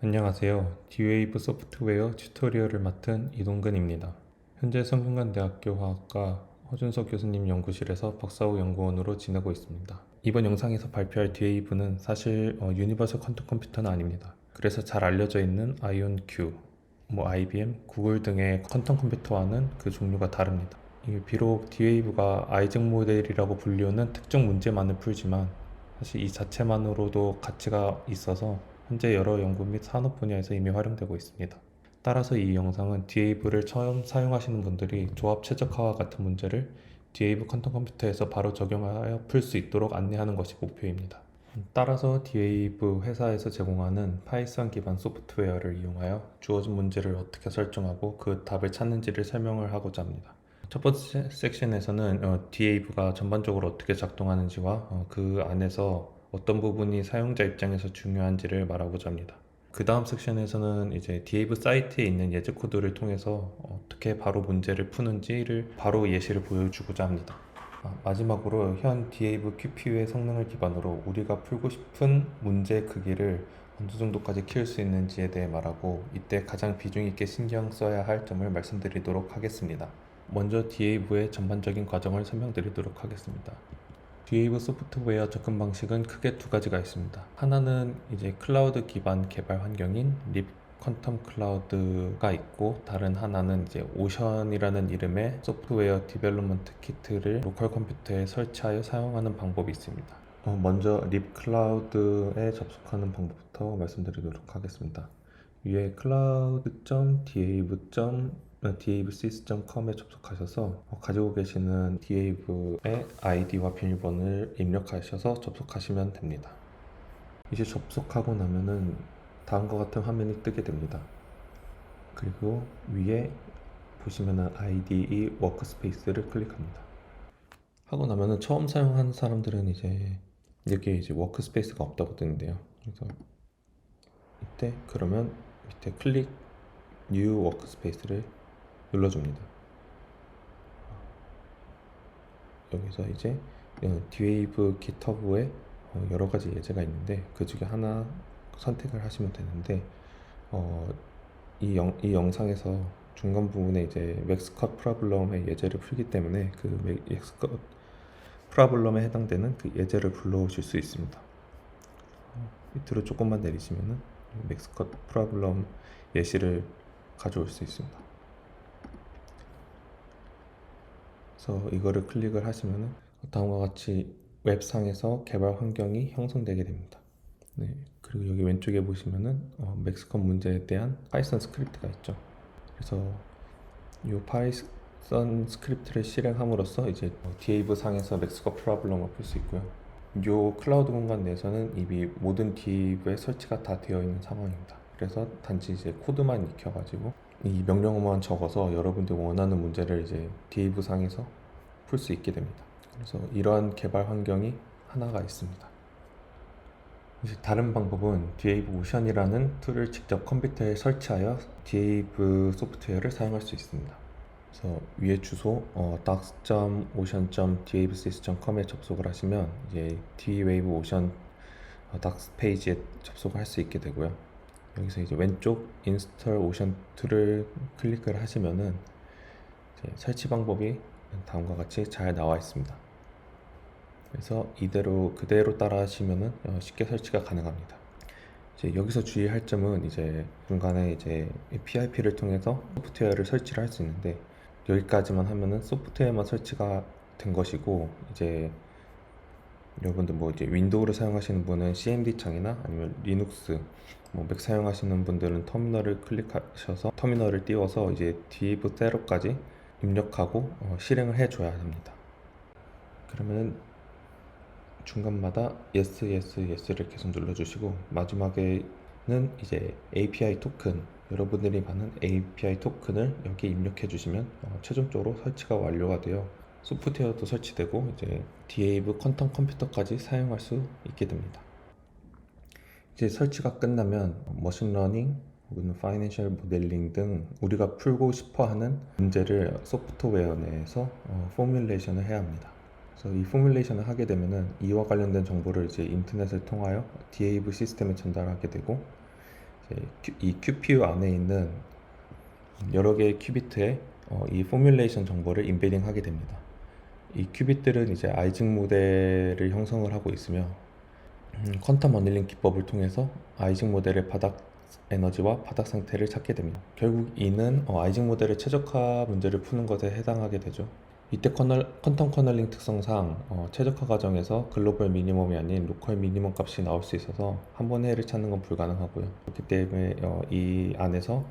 안녕하세요. D-Wave 소프트웨어 튜토리얼을 맡은 이동근입니다. 현재 성균관대학교 화학과 허준석 교수님 연구실에서 박사후 연구원으로 지내고 있습니다. 이번 영상에서 발표할 D-Wave는 사실 유니버설 퀀텀 컴퓨터는 아닙니다. 그래서 잘 알려져 있는 아이온 Q, IBM, 구글 등의 퀀텀 컴퓨터와는 그 종류가 다릅니다. 비록 D-Wave가 아이젠 모델이라고 불리우는 특정 문제만을 풀지만 사실 이 자체만으로도 가치가 있어서 현재 여러 연구 및 산업 분야에서 이미 활용되고 있습니다. 따라서 이 영상은 D-Wave를 처음 사용하시는 분들이 조합 최적화와 같은 문제를 D-Wave 퀀텀 컴퓨터에서 바로 적용하여 풀 수 있도록 안내하는 것이 목표입니다. 따라서 D-Wave 회사에서 제공하는 파이썬 기반 소프트웨어를 이용하여 주어진 문제를 어떻게 설정하고 그 답을 찾는지를 설명을 하고자 합니다. 첫 번째 섹션에서는 D-Wave가 전반적으로 어떻게 작동하는지와 그 안에서 어떤 부분이 사용자 입장에서 중요한지를 말하고자 합니다. 그 다음 섹션에서는 이제 D-Wave 사이트에 있는 예제 코드를 통해서 어떻게 바로 문제를 푸는지를 바로 예시를 보여주고자 합니다. 마지막으로 현 D-Wave QPU의 성능을 기반으로 우리가 풀고 싶은 문제 크기를 어느 정도까지 키울 수 있는지에 대해 말하고 이때 가장 비중 있게 신경 써야 할 점을 말씀드리도록 하겠습니다. 먼저 D-Wave의 전반적인 과정을 설명드리도록 하겠습니다. D-Wave 소프트웨어 접근 방식은 크게 두 가지가 있습니다. 하나는 이제 클라우드 기반 개발 환경인 립 퀀텀 클라우드가 있고, 다른 하나는 이제 오션이라는 이름의 소프트웨어 디벨롭먼트 키트를 로컬 컴퓨터에 설치하여 사용하는 방법이 있습니다. 먼저 립 클라우드에 접속하는 방법부터 말씀드리도록 하겠습니다. 위에 cloud.dave.davsys.com에 접속하셔서 가지고 계시는 Dave의 아이디와 비밀번호를 입력하셔서 접속하시면 됩니다. 이제 접속하고 나면은 다음과 같은 화면이 뜨게 됩니다. 그리고 위에 보시면은 IDE 워크스페이스를 클릭합니다. 하고 나면은 처음 사용하는 사람들은 이제 여기에 이제 워크스페이스가 없다고 뜨는데요. 그래서 이때 그러면 밑에 클릭 뉴 워크스페이스를 눌러줍니다. 여기서 이제 D-Wave GitHub에 여러 가지 예제가 있는데 그 중에 하나 선택을 하시면 되는데 이 영상에서 중간 부분에 이제 맥스컷 프로블럼의 예제를 풀기 때문에 그 맥스컷 프로블럼에 해당되는 그 예제를 불러오실 수 있습니다. 밑으로 조금만 내리시면은 맥스컷 프로블럼 예시를 가져올 수 있습니다. 그래서 이거를 클릭을 하시면은 다음과 같이 웹상에서 개발 환경이 형성되게 됩니다. 네, 그리고 여기 왼쪽에 보시면은 맥스컷 문제에 대한 파이썬 스크립트가 있죠. 그래서 이 파이썬 스크립트를 실행함으로써 이제 D-Wave 상에서 맥스컷 프로블럼을 풀 수 있고요. 이 클라우드 공간 내에서는 이미 모든 D-Wave의 설치가 다 되어 있는 상황입니다. 그래서 단지 이제 코드만 익혀가지고 이 명령어만 적어서 여러분들이 원하는 문제를 이제 D-Wave 상에서 풀 수 있게 됩니다. 그래서 이러한 개발 환경이 하나가 있습니다. 이제 다른 방법은 D-Wave 오션이라는 툴을 직접 컴퓨터에 설치하여 D-Wave 소프트웨어를 사용할 수 있습니다. 그래서 위에 주소 docs.ocean.davsys.com에 접속을 하시면 이제 D-Wave 오션 docs 페이지에 접속을 할 수 있게 되고요. 여기서 이제 왼쪽 인스톨 오션 툴을 클릭을 하시면은 이제 설치 방법이 다음과 같이 잘 나와 있습니다. 그래서 그대로 따라 하시면은 쉽게 설치가 가능합니다. 이제 여기서 주의할 점은 이제 중간에 이제 PIP를 통해서 소프트웨어를 설치를 할 수 있는데 여기까지만 하면은 소프트웨어만 설치가 된 것이고, 이제 여러분들 이제 윈도우를 사용하시는 분은 CMD 창이나 아니면 리눅스, 맥 사용하시는 분들은 터미널을 클릭하셔서 터미널을 띄워서 이제 D-Wave 셋업까지 입력하고 실행을 해줘야 합니다. 그러면은 중간마다 yes, yes, yes를 계속 눌러주시고 마지막에는 이제 API 토큰, 여러분들이 받는 API 토큰을 여기에 입력해 주시면 최종적으로 설치가 완료가 되어 소프트웨어도 설치되고 이제 D-Wave 퀀텀 컴퓨터까지 사용할 수 있게 됩니다. 이제 설치가 끝나면 머신러닝 혹은 파이낸셜 모델링 등 우리가 풀고 싶어하는 문제를 소프트웨어 내에서 포뮬레이션을 해야 합니다. 그래서 이 포뮬레이션을 하게 되면은 이와 관련된 정보를 이제 인터넷을 통하여 D-Wave 시스템에 전달하게 되고, 이 QPU 안에 있는 여러 개의 큐비트에 이 포뮬레이션 정보를 인베딩하게 됩니다. 이 큐빗들은 이제 아이징 모델을 형성을 하고 있으며 퀀텀 어닐링 기법을 통해서 아이징 모델의 바닥 에너지와 바닥 상태를 찾게 됩니다. 결국 이는 아이징 모델의 최적화 문제를 푸는 것에 해당하게 되죠. 이때 퀀텀 커널링 특성상 최적화 과정에서 글로벌 미니멈이 아닌 로컬 미니멈 값이 나올 수 있어서 한 번에 해를 찾는 건 불가능하고요. 그렇기 때문에 이 안에서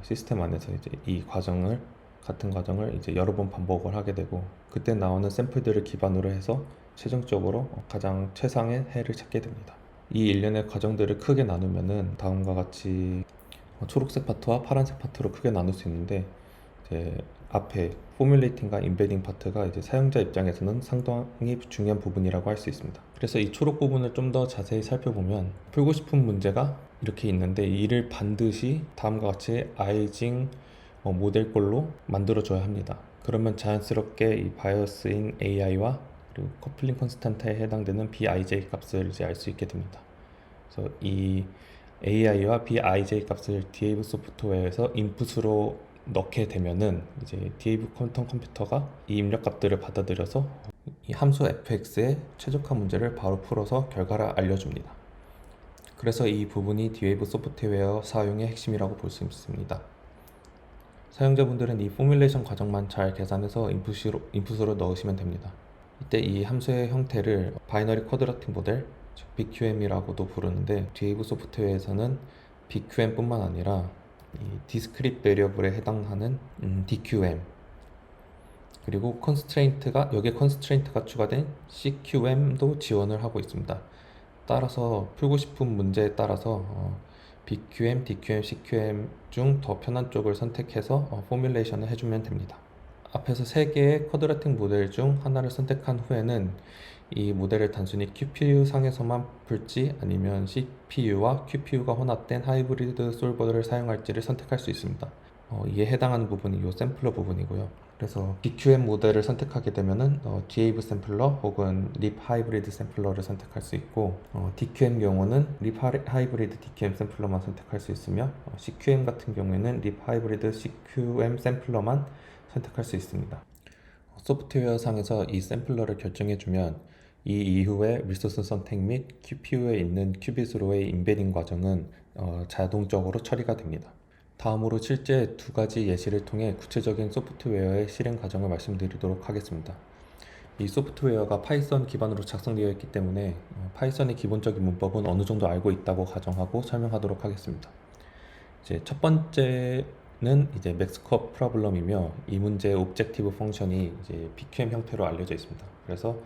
시스템 안에서 이제 이 과정을 같은 과정을 이제 여러 번 반복을 하게 되고 그때 나오는 샘플들을 기반으로 해서 최종적으로 가장 최상의 해를 찾게 됩니다. 이 일련의 과정들을 크게 나누면은 다음과 같이 초록색 파트와 파란색 파트로 크게 나눌 수 있는데 이제 앞에 포뮬레이팅과 인베딩 파트가 이제 사용자 입장에서는 상당히 중요한 부분이라고 할 수 있습니다. 그래서 이 초록 부분을 좀 더 자세히 살펴보면 풀고 싶은 문제가 이렇게 있는데 이를 반드시 다음과 같이 아이징 모델꼴로 만들어줘야 합니다. 그러면 자연스럽게 이 바이어스인 AI와 그리고 커플링 컨스탄트에 해당되는 BIJ 값을 이제 알 수 있게 됩니다. 그래서 이 AI와 BIJ 값을 디에이브 소프트웨어에서 인풋으로 넣게 되면은 이제 디에이브 퀀텀 컴퓨터가 이 입력 값들을 받아들여서 이 함수 fx의 최적화 문제를 바로 풀어서 결과를 알려줍니다. 그래서 이 부분이 디에이브 소프트웨어 사용의 핵심이라고 볼 수 있습니다. 사용자분들은 이 포뮬레이션 과정만 잘 계산해서 인풋으로 넣으시면 됩니다. 이때 이 함수의 형태를 바이너리 쿼드라틱 모델, 즉 BQM이라고도 부르는데 디에이브 소프트웨어에서는 BQM 뿐만 아니라 이 디스크릿 베리어블에 해당하는 DQM 그리고 여기에 컨스트레인트가 추가된 CQM도 지원을 하고 있습니다. 따라서 풀고 싶은 문제에 따라서 BQM, DQM, CQM 중 더 편한 쪽을 선택해서 포뮬레이션을 해주면 됩니다. 앞에서 3개의 쿼드라틱 모델 중 하나를 선택한 후에는 이 모델을 단순히 QPU 상에서만 풀지 아니면 CPU와 QPU가 혼합된 하이브리드 솔버를 사용할지를 선택할 수 있습니다. 이에 해당하는 부분이 이 샘플러 부분이고요. 그래서 BQM 모델을 선택하게 되면은 디에이브 샘플러 혹은 립 하이브리드 샘플러를 선택할 수 있고 DQM 경우는 립 하이브리드 DQM 샘플러만 선택할 수 있으며 CQM 같은 경우에는 립 하이브리드 CQM 샘플러만 선택할 수 있습니다. 소프트웨어 상에서 이 샘플러를 결정해주면 이 이후에 리소스 선택 및 QPU에 있는 큐빗으로의 인베딩 과정은 자동적으로 처리가 됩니다. 다음으로 실제 2가지 예시를 통해 구체적인 소프트웨어의 실행 과정을 말씀드리도록 하겠습니다. 이 소프트웨어가 파이썬 기반으로 작성되어 있기 때문에 파이썬의 기본적인 문법은 어느 정도 알고 있다고 가정하고 설명하도록 하겠습니다. 이제 첫 번째는 이제 맥스컵 프로블럼이며 이 문제의 오브젝티브 펑션이 이제 BQM 형태로 알려져 있습니다. 그래서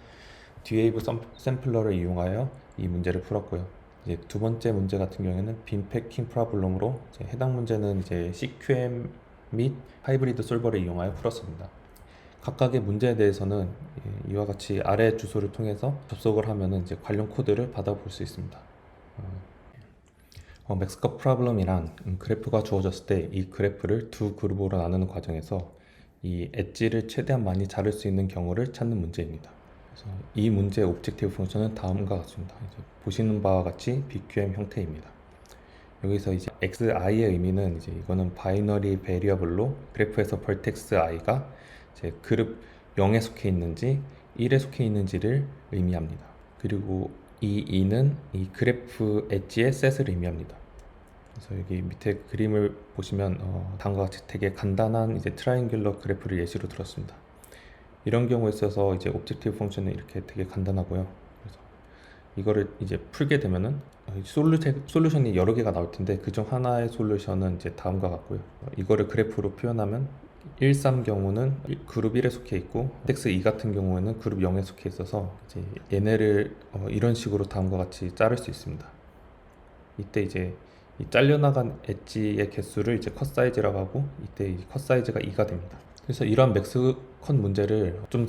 디에이브 샘플러를 이용하여 이 문제를 풀었고요. 이제 두 번째 문제 같은 경우에는 빈 패킹 프로블럼으로 해당 문제는 이제 CQM 및 하이브리드 솔버를 이용하여 풀었습니다. 각각의 문제에 대해서는 이와 같이 아래 주소를 통해서 접속을 하면은 이제 관련 코드를 받아볼 수 있습니다. 맥스컵 프로블럼이란 그래프가 주어졌을 때 이 그래프를 두 그룹으로 나누는 과정에서 이 엣지를 최대한 많이 자를 수 있는 경우를 찾는 문제입니다. 그래서 이 문제의 오브젝티브 펑션은 다음과 같습니다. 이제 보시는 바와 같이 BQM 형태입니다. 여기서 이제 xi의 의미는 이제 이거는 바이너리 베리어블로 그래프에서 벌텍스 i가 이제 그룹 0에 속해 있는지 1에 속해 있는지를 의미합니다. 그리고 이 2는 이 그래프 엣지의 셋을 의미합니다. 그래서 여기 밑에 그림을 보시면 다음과 같이 되게 간단한 이제 트라이앵귤러 그래프를 예시로 들었습니다. 이런 경우에 있어서 이제 오브젝티브 펑션은 이렇게 되게 간단하고요. 그래서 이거를 이제 풀게 되면은 솔루션이 여러 개가 나올 텐데 그중 하나의 솔루션은 이제 다음과 같고요. 이거를 그래프로 표현하면 1, 3 경우는 그룹 1에 속해 있고 텍스 2 같은 경우에는 그룹 0에 속해 있어서 이제 얘네를 이런 식으로 다음과 같이 자를 수 있습니다. 이때 이제 이 잘려나간 엣지의 개수를 이제 컷 사이즈라고 하고 이때 이 컷 사이즈가 2가 됩니다. 그래서 이러한 맥스 컷 문제를 좀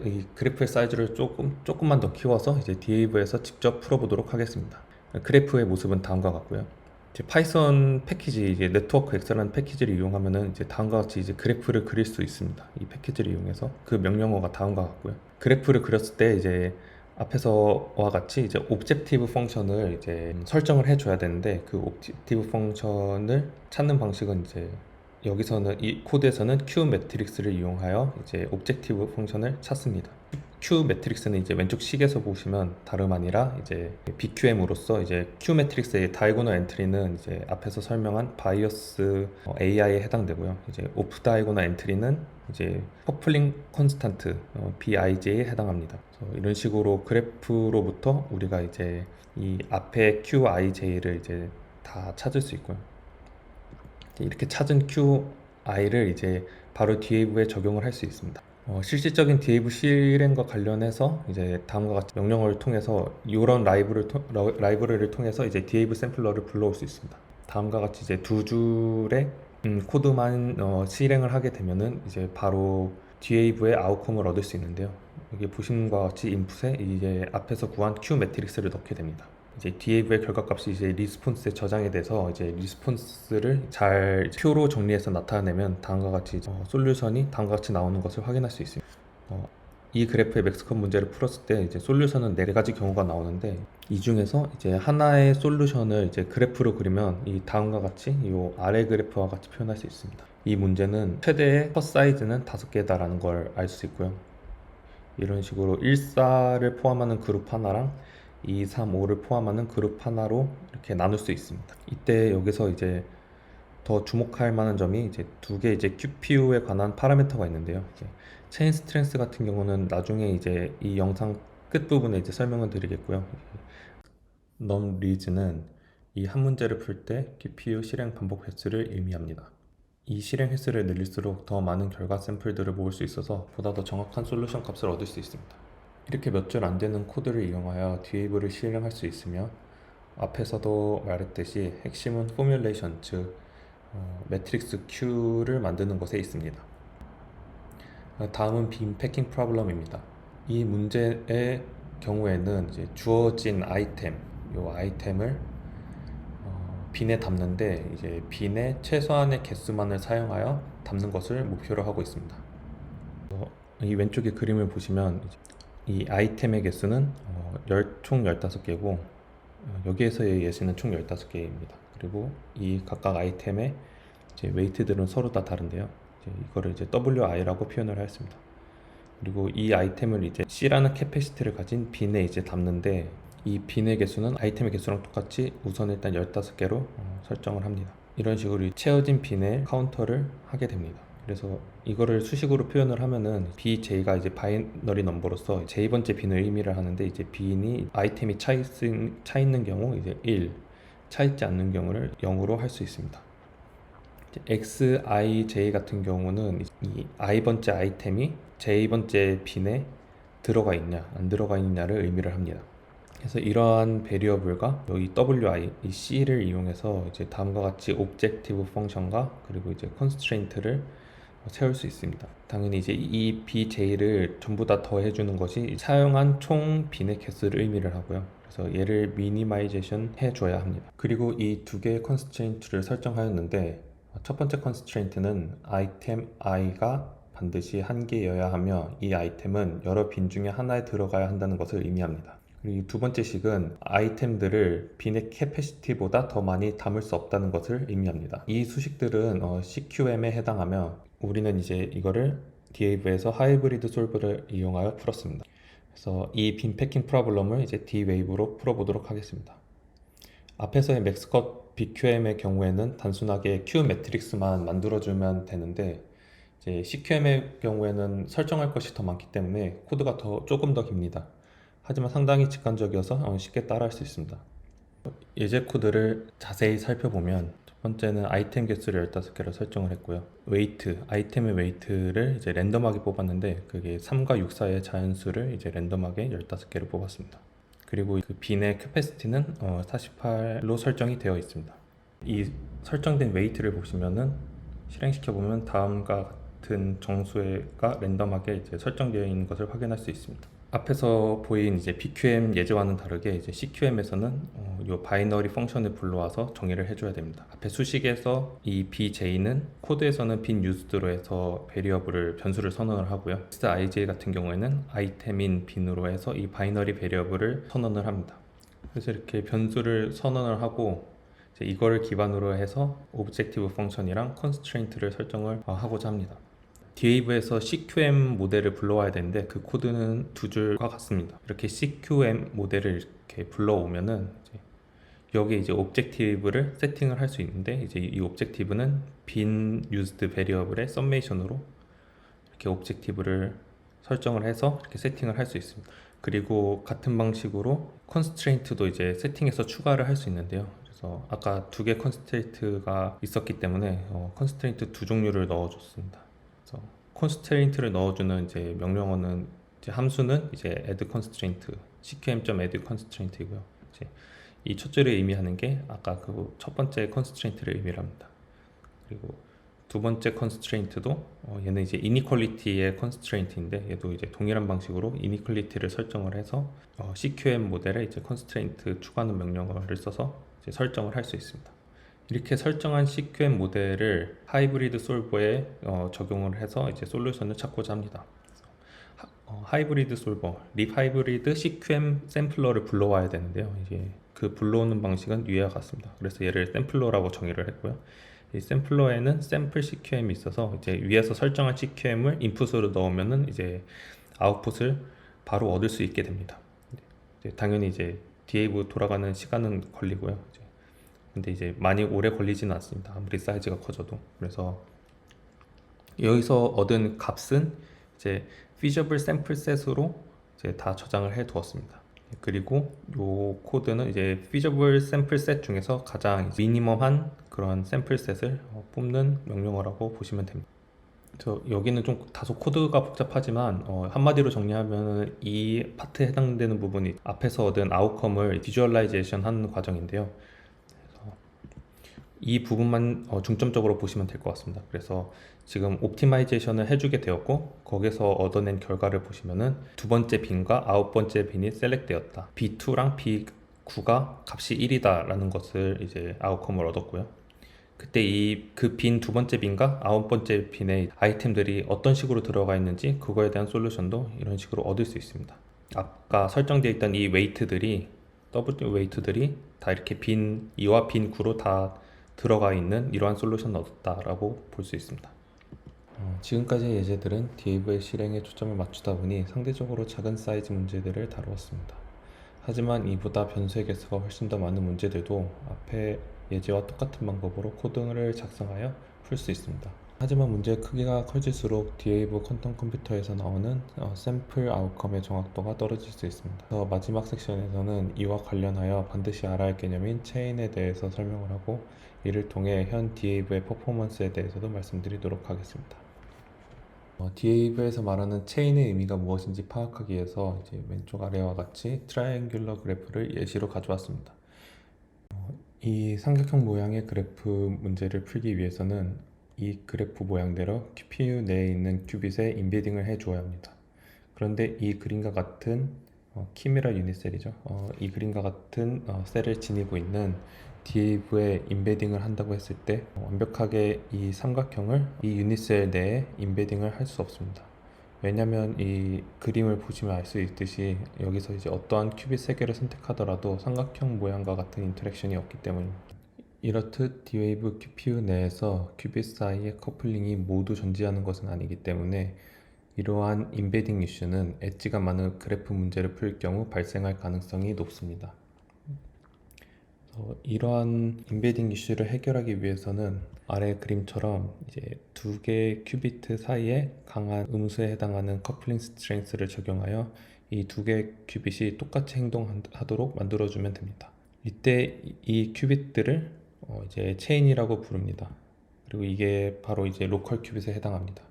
이 그래프의 사이즈를 조금만 더 키워서 이제 디에이브에서 직접 풀어보도록 하겠습니다. 그래프의 모습은 다음과 같고요. 이제 파이썬 패키지, 이제 네트워크 엑스라는 패키지를 이용하면은 이제 다음과 같이 이제 그래프를 그릴 수 있습니다. 이 패키지를 이용해서 그 명령어가 다음과 같고요. 그래프를 그렸을 때 이제 앞에서와 같이 이제 옵젝티브 펑션을 이제 설정을 해줘야 되는데, 그 옵젝티브 펑션을 찾는 방식은 이제 여기서는 이 코드에서는 Q 매트릭스를 이용하여 이제 옵젝티브 펑션을 찾습니다. Q 매트릭스는 이제 왼쪽 식에서 보시면 다름 아니라 이제 BQM으로서 이제 Q 매트릭스의 다이고널 엔트리는 이제 앞에서 설명한 바이어스 AI에 해당되고요. 이제 오프 다이고널 엔트리는 이제 커플링 콘스탄트 BIJ에 해당합니다. 이런 식으로 그래프로부터 우리가 이제 이 앞에 QIJ를 이제 다 찾을 수 있고요. 이렇게 찾은 QI를 이제 바로 DAV에 적용을 할 수 있습니다. 실질적인 DAV 실행과 관련해서 이제 다음과 같이 명령어를 통해서 이런 라이브러리를 통해서 이제 DAV 샘플러를 불러올 수 있습니다. 다음과 같이 이제 두 줄의 코드만 실행을 하게 되면은 이제 바로 DAV의 아웃컴을 얻을 수 있는데요. 여기 보시는 것과 같이 인풋에 이제 앞에서 구한 Q 매트릭스를 넣게 됩니다. 이제 DAV의 결과값이 이제 리스폰스에 저장이 돼서 이제 리스폰스를 잘 표로 정리해서 나타내면 다음과 같이 솔루션이 다음과 같이 나오는 것을 확인할 수 있습니다. 이 그래프의 맥스컷 문제를 풀었을 때 이제 솔루션은 4가지 경우가 나오는데, 이 중에서 이제 하나의 솔루션을 이제 그래프로 그리면 이 다음과 같이 이 아래 그래프와 같이 표현할 수 있습니다. 이 문제는 최대의 컷 사이즈는 5개다라는 걸 알 수 있고요. 이런 식으로 1, 4를 포함하는 그룹 하나랑 2, 3, 5를 포함하는 그룹 하나로 이렇게 나눌 수 있습니다. 이때 여기서 이제 더 주목할 만한 점이 이제 두 개 이제 QPU에 관한 파라미터가 있는데요. 이제 체인 스트렝스 같은 경우는 나중에 이제 이 영상 끝부분에 이제 설명을 드리겠고요. num reads는 이 한 문제를 풀 때 QPU 실행 반복 횟수를 의미합니다. 이 실행 횟수를 늘릴수록 더 많은 결과 샘플들을 모을 수 있어서 보다 더 정확한 솔루션 값을 얻을 수 있습니다. 이렇게 몇 줄 안 되는 코드를 이용하여 DAV를 실행할 수 있으며, 앞에서도 말했듯이 핵심은 포뮬레이션, 즉 매트릭스 Q를 만드는 것에 있습니다. 다음은 빈 패킹 프로블럼입니다. 이 문제의 경우에는 이제 주어진 이 아이템을 빈에 담는데, 이제 빈의 최소한의 개수만을 사용하여 담는 것을 목표로 하고 있습니다. 이 왼쪽의 그림을 보시면 이 아이템의 개수는 총 15개고 여기에서의 예시는 총 15개입니다. 그리고 이 각각 아이템의 이제 웨이트들은 서로 다 다른데요. 이거를 이제 WI라고 표현을 하였습니다. 그리고 이 아이템을 이제 C라는 캐패시티를 가진 빈에 이제 담는데, 이 빈의 개수는 아이템의 개수랑 똑같이 우선 일단 15개로 설정을 합니다. 이런 식으로 채워진 빈의 카운터를 하게 됩니다. 그래서 이거를 수식으로 표현을 하면은 BJ가 이제 바이너리 넘버로서 J번째 빈을 의미를 하는데, 이제 빈이 아이템이 차 있는 경우 이제 1, 차 있지 않는 경우를 0으로 할 수 있습니다. XIJ 같은 경우는 이 I번째 아이템이 J번째 빈에 들어가 있냐 안 들어가 있냐를 의미를 합니다. 그래서 이러한 베리어블과 여기 WI, 이 C를 이용해서 이제 다음과 같이 옵젝티브 펑션과 그리고 이제 컨스트레인트를 세울 수 있습니다. 당연히 이제 이 BJ를 전부 다 더해주는 것이 사용한 총 빈의 개수를 의미를 하고요. 그래서 얘를 미니마이제이션 해줘야 합니다. 그리고 이 두 개의 컨스트레인트를 설정하였는데, 첫 번째 컨스트레인트는 아이템 i가 반드시 한 개여야 하며 이 아이템은 여러 빈 중에 하나에 들어가야 한다는 것을 의미합니다. 그리고 두 번째 식은 아이템들을 빈의 캐패시티보다 더 많이 담을 수 없다는 것을 의미합니다. 이 수식들은 CQM에 해당하며 우리는 이제 이거를 DAV에서 하이브리드 솔브를 이용하여 풀었습니다. 그래서 이 빈 패킹 프로블럼을 이제 D-Wave로 풀어보도록 하겠습니다. 앞에서의 맥스컷 BQM의 경우에는 단순하게 Q 매트릭스만 만들어주면 되는데, 이제 CQM의 경우에는 설정할 것이 더 많기 때문에 코드가 조금 더 깁니다. 하지만 상당히 직관적이어서 쉽게 따라할 수 있습니다. 예제 코드를 자세히 살펴보면, 첫 번째는 아이템 개수를 15개로 설정을 했고요. 아이템의 웨이트를 이제 랜덤하게 뽑았는데, 그게 3과 6 사이의 자연수를 이제 랜덤하게 15개를 뽑았습니다. 그리고 그 빈의 캐패시티는 48로 설정이 되어 있습니다. 이 설정된 웨이트를 보시면은 실행시켜보면 다음과 같은 정수가 랜덤하게 이제 설정되어 있는 것을 확인할 수 있습니다. 앞에서 보인 이제 BQM 예제와는 다르게 이제 CQM에서는 이 바이너리 펑션을 불러와서 정의를 해줘야 됩니다. 앞에 수식에서 이 bj는 코드에서는 빈 used로 해서 베리어블을 변수를 선언을 하고요. ij 같은 경우에는 아이템인 빈으로 해서 이 바이너리 베리어블을 선언을 합니다. 그래서 이렇게 변수를 선언을 하고 이제 이거를 기반으로 해서 오브젝티브 펑션이랑 컨스트레인트를 설정을 하고자 합니다. D웨이브에서 CQM 모델을 불러와야 되는데 그 코드는 두 줄과 같습니다. 이렇게 CQM 모델을 이렇게 불러오면은 여기 이제 오브젝티브를 세팅을 할 수 있는데 이제 이 오브젝티브는 빈 used variable의 썸메이션으로 이렇게 오브젝티브를 설정을 해서 이렇게 세팅을 할 수 있습니다. 그리고 같은 방식으로 컨스트레인트도 이제 세팅해서 추가를 할 수 있는데요. 그래서 아까 두 개 컨스트레인트가 있었기 때문에 컨스트레인트 두 종류를 넣어줬습니다. 그래서 컨스트레인트를 넣어주는 이제 명령어는 이제 함수는 이제 add constraint, cqm.add constraint이고요. 이 첫 줄을 의미하는 게 아까 그 첫 번째 컨스트레인트를 의미합니다. 그리고 두 번째 컨스트레인트도 얘는 이제 이니퀄리티의 컨스트레인트인데 얘도 이제 동일한 방식으로 이니퀄리티를 설정을 해서 CQM 모델에 이제 컨스트레인트 추가하는 명령어를 써서 이제 설정을 할 수 있습니다. 이렇게 설정한 CQM 모델을 하이브리드 솔버에 적용을 해서 이제 솔루션을 찾고자 합니다. 하이브리드 솔버, 립 하이브리드 CQM 샘플러를 불러와야 되는데요. 이제 그 불러오는 방식은 위와 같습니다. 그래서 얘를 샘플러라고 정의를 했고요. 이 샘플러에는 샘플 CQM이 있어서 이제 위에서 설정한 CQM을 인풋으로 넣으면은 이제 아웃풋을 바로 얻을 수 있게 됩니다. 이제 당연히 이제 D웨이브 돌아가는 시간은 걸리고요. 근데 이제 많이 오래 걸리지는 않습니다. 아무리 사이즈가 커져도. 그래서 여기서 얻은 값은 이제 feasible sample set으로 이제 다 저장을 해 두었습니다. 그리고 요 코드는 이제 feasible sample set 중에서 가장 미니멈한 그런 샘플 셋을 뽑는 명령어라고 보시면 됩니다. 그래서 여기는 좀 다소 코드가 복잡하지만 한마디로 정리하면 이 파트에 해당되는 부분이 앞에서 얻은 아웃컴을 비주얼라이제이션 하는 과정인데요. 이 부분만 중점적으로 보시면 될 것 같습니다. 그래서 지금 옵티마이제이션을 해주게 되었고 거기서 얻어낸 결과를 보시면은 두 번째 빈과 아홉 번째 빈이 셀렉되었다. B2랑 B9가 값이 1이다 라는 것을 이제 아웃컴을 얻었고요. 그때 그 빈 두 번째 빈과 아홉 번째 빈의 아이템들이 어떤 식으로 들어가 있는지 그거에 대한 솔루션도 이런 식으로 얻을 수 있습니다. 아까 설정되어 있던 이 웨이트들이 더블 웨이트들이 다 이렇게 빈 2와 빈 9로 다 들어가 있는 이러한 솔루션을 얻었다라고 볼 수 있습니다. 지금까지의 예제들은 D웨이브의 실행에 초점을 맞추다 보니 상대적으로 작은 사이즈 문제들을 다루었습니다. 하지만 이보다 변수의 개수가 훨씬 더 많은 문제들도 앞의 예제와 똑같은 방법으로 코드를 작성하여 풀 수 있습니다. 하지만 문제의 크기가 커질수록 D웨이브 퀀텀 컴퓨터에서 나오는 샘플 아웃컴의 정확도가 떨어질 수 있습니다. 마지막 섹션에서는 이와 관련하여 반드시 알아야 할 개념인 체인에 대해서 설명을 하고 이를 통해 현 D웨이브의 퍼포먼스에 대해서도 말씀드리도록 하겠습니다. D웨이브에서 말하는 체인의 의미가 무엇인지 파악하기 위해서 이제 왼쪽 아래와 같이 트라이앵귤러 그래프를 예시로 가져왔습니다. 이 삼각형 모양의 그래프 문제를 풀기 위해서는 이 그래프 모양대로 QPU 내에 있는 큐빗에 인베딩을 해 주어야 합니다. 그런데 이 그림과 같은 키미라 유닛셀이죠. 이 그림과 같은 셀을 지니고 있는 D웨이브에 인베딩을 한다고 했을 때 완벽하게 이 삼각형을 이 유닛셀 내에 인베딩을 할 수 없습니다. 왜냐하면 이 그림을 보시면 알 수 있듯이 여기서 이제 어떠한 큐빗 3개를 선택하더라도 삼각형 모양과 같은 인터랙션이 없기 때문입니다. 이렇듯 D웨이브 QPU 내에서 큐빗 사이의 커플링이 모두 존재하는 것은 아니기 때문에 이러한 인베딩 이슈는 엣지가 많은 그래프 문제를 풀 경우 발생할 가능성이 높습니다. 이러한 인베딩 이슈를 해결하기 위해서는 아래 그림처럼 이제 두 개의 큐비트 사이에 강한 음수에 해당하는 커플링 스트렝스를 적용하여 이 두 개의 큐빗이 똑같이 행동하도록 만들어주면 됩니다. 이때 이 큐빗들을 이제 체인이라고 부릅니다. 그리고 이게 바로 이제 로컬 큐빗에 해당합니다.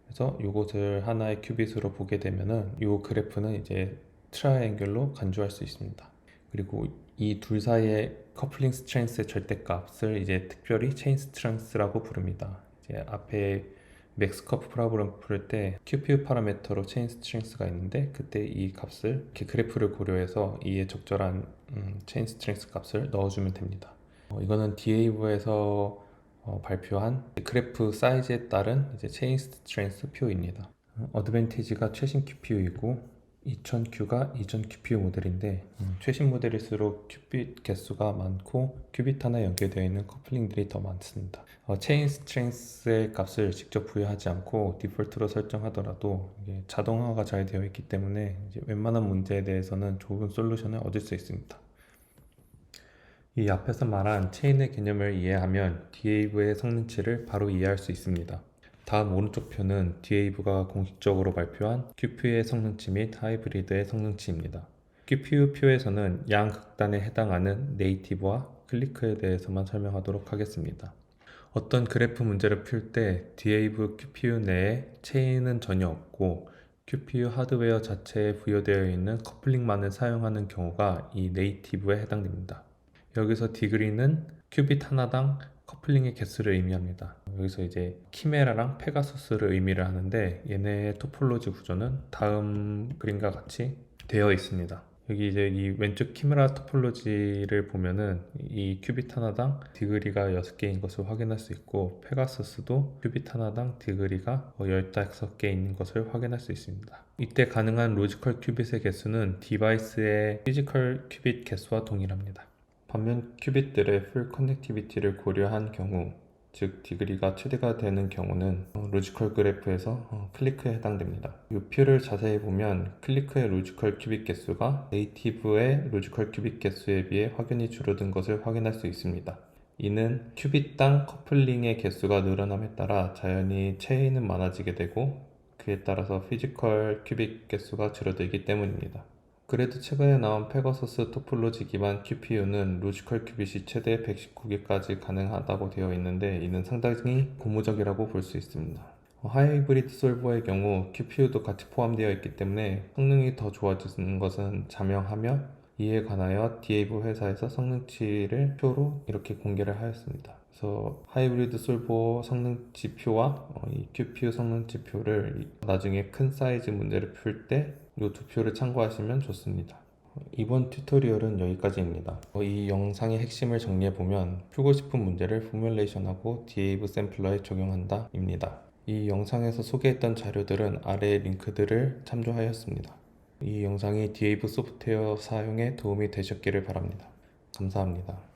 그래서 이것을 하나의 큐빗으로 보게 되면은 이 그래프는 이제 트라이앵글로 간주할 수 있습니다. 그리고 이 둘 사이의 커플링 스트렝스의 절대값을 이제 특별히 체인 스트렝스라고 부릅니다. 이제 앞에 맥스 커프 프로그램 풀 때 QPU 파라미터로 체인 스트렝스가 있는데 그때 이 값을 이렇게 그래프를 고려해서 이에 적절한 체인 스트렝스 값을 넣어주면 됩니다. 이거는 DAV에서 발표한 그래프 사이즈에 따른 이제 체인 스트렝스 표입니다. 어드밴티지가 최신 QPU이고 2000Q가 이전 QPU 모델인데 최신 모델일수록 큐빗 개수가 많고 큐빗 하나 연결되어 있는 커플링들이 더 많습니다. 체인 스트렝스의 값을 직접 부여하지 않고 디폴트로 설정하더라도 이게 자동화가 잘 되어 있기 때문에 이제 웬만한 문제에 대해서는 좋은 솔루션을 얻을 수 있습니다. 이 앞에서 말한 체인의 개념을 이해하면 DAV의 성능치를 바로 이해할 수 있습니다. 다음 오른쪽 표는 DAV가 공식적으로 발표한 QPU의 성능치 및 하이브리드의 성능치입니다. QPU 표에서는 양극단에 해당하는 네이티브와 클리크에 대해서만 설명하도록 하겠습니다. 어떤 그래프 문제를 풀 때 DAV QPU 내에 체인은 전혀 없고 QPU 하드웨어 자체에 부여되어 있는 커플링만을 사용하는 경우가 이 네이티브에 해당됩니다. 여기서 디그리는 큐빗 하나당 커플링의 개수를 의미합니다. 여기서 이제 키메라랑 페가수스를 의미를 하는데 얘네의 토폴로지 구조는 다음 그림과 같이 되어 있습니다. 여기 이제 이 왼쪽 키메라 토폴로지를 보면은 이 큐빗 하나당 디그리가 6개인 것을 확인할 수 있고 페가수스도 큐빗 하나당 디그리가 15개 있는 것을 확인할 수 있습니다. 이때 가능한 로지컬 큐빗의 개수는 디바이스의 피지컬 큐빗 개수와 동일합니다. 반면 큐빗들의 풀 커넥티비티를 고려한 경우, 즉 디그리가 최대가 되는 경우는 로지컬 그래프에서 클리크에 해당됩니다. 이 표를 자세히 보면 클리크의 로지컬 큐빗 개수가 네이티브의 로지컬 큐빗 개수에 비해 확연히 줄어든 것을 확인할 수 있습니다. 이는 큐빗당 커플링의 개수가 늘어남에 따라 자연히 체인은 많아지게 되고 그에 따라서 피지컬 큐빗 개수가 줄어들기 때문입니다. 그래도 최근에 나온 페가서스 토폴로지 기반 QPU는 로지컬 큐빗이 최대 119개까지 가능하다고 되어 있는데 이는 상당히 고무적이라고 볼 수 있습니다. 하이브리드 솔버의 경우 QPU도 같이 포함되어 있기 때문에 성능이 더 좋아지는 것은 자명하며 이에 관하여 DAV 회사에서 성능치를 표로 이렇게 공개를 하였습니다. 그래서 하이브리드 솔버 성능치 표와 이 QPU 성능치 표를 나중에 큰 사이즈 문제를 풀 때 이 두 표를 참고하시면 좋습니다. 이번 튜토리얼은 여기까지입니다. 이 영상의 핵심을 정리해보면 풀고 싶은 문제를 포뮬레이션하고 DAV 샘플러에 적용한다 입니다. 이 영상에서 소개했던 자료들은 아래 링크들을 참조하였습니다. 이 영상이 DAV 소프트웨어 사용에 도움이 되셨기를 바랍니다. 감사합니다.